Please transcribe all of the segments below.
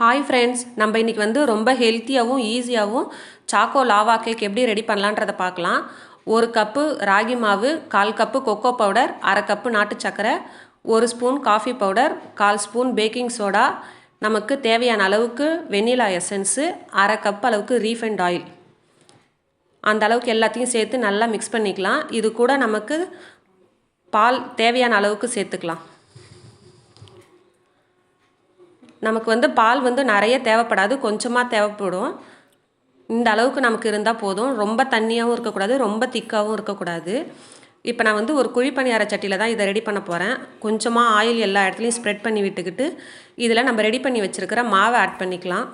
Hi friends, நம்ம இன்றைக்கி வந்து ரொம்ப ஹெல்த்தியாகவும் ஈஸியாகவும் சாக்கோ லாவா கேக் எப்படி ரெடி பண்ணலான்றதை பார்க்கலாம். 1 கப்பு ராகி மாவு, 1/4 கப்பு கொக்கோ பவுடர், 1/2 கப்பு நாட்டு சக்கரை, 1 spoon coffee powder, 1/4 spoon baking soda, நமக்கு தேவையான அளவுக்கு வெண்ணிலா எசன்ஸு, 1/2 கப் அளவுக்கு ரீஃபைண்ட் ஆயில், அந்த அளவுக்கு எல்லாத்தையும் சேர்த்து நல்லா மிக்ஸ் பண்ணிக்கலாம். இது கூட நமக்கு பால் தேவையான அளவுக்கு சேர்த்துக்கலாம். நமக்கு வந்து பால் வந்து நிறைய தேவைப்படாது, கொஞ்சமாக தேவைப்படும். இந்த அளவுக்கு நமக்கு இருந்தால் போதும். ரொம்ப தண்ணியாகவும் இருக்கக்கூடாது, ரொம்ப திக்காகவும் இருக்கக்கூடாது. இப்போ நான் வந்து ஒரு குழி பணியார சட்டியில் தான் இதை ரெடி பண்ண போகிறேன். கொஞ்சமாக ஆயில் எல்லா இடத்துலையும் ஸ்ப்ரெட் பண்ணி விட்டுக்கிட்டு இதில் நம்ம ரெடி பண்ணி வச்சுருக்கிற மாவை ஆட் பண்ணிக்கலாம்.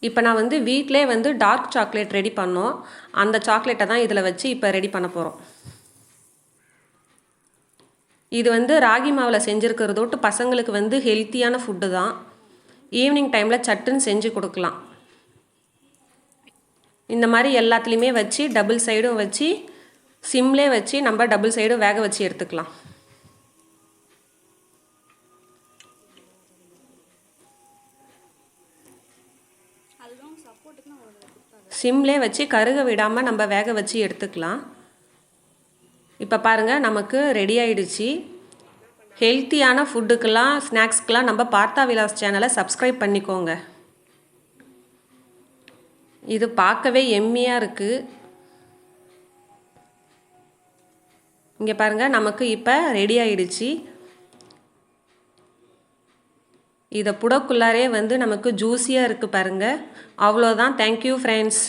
இப்போ நான் வந்து வீட்டிலே வந்து டார்க் சாக்லேட் ரெடி பண்ணோம். அந்த சாக்லேட்டை தான் இதில் வச்சு இப்போ ரெடி பண்ண போகிறோம். இது வந்து ராகி மாவில் செஞ்சுருக்கிறதோட்டு பசங்களுக்கு வந்து ஹெல்த்தியான ஃபுட்டு தான். ஈவினிங் டைமில் சட்டுன்னு செஞ்சு கொடுக்கலாம். இந்த மாதிரி எல்லாத்துலேயுமே வச்சு டபுள் சைடும் வச்சு சிம்லே வச்சு நம்ம டபுள் சைடும் வேக வச்சு எடுத்துக்கலாம். சிம்லே வச்சு கருக விடாமல் நம்ம வேக வச்சு எடுத்துக்கலாம். இப்போ பாருங்கள், நமக்கு ரெடி ஆகிடுச்சு. ஹெல்த்தியான ஃபுட்டுக்கெல்லாம் ஸ்நாக்ஸ்க்கெலாம் நம்ம பார்த்தா விலாஸ் சேனலை சப்ஸ்கிரைப் பண்ணிக்கோங்க. இது பார்க்கவே எம்மியாக இருக்குது. இங்கே பாருங்கள், நமக்கு இப்போ ரெடி ஆகிடுச்சு. இதை புடக்குள்ளாரே வந்து நமக்கு ஜூஸியாக இருக்குது பாருங்கள். அவ்வளோதான். Thank you friends.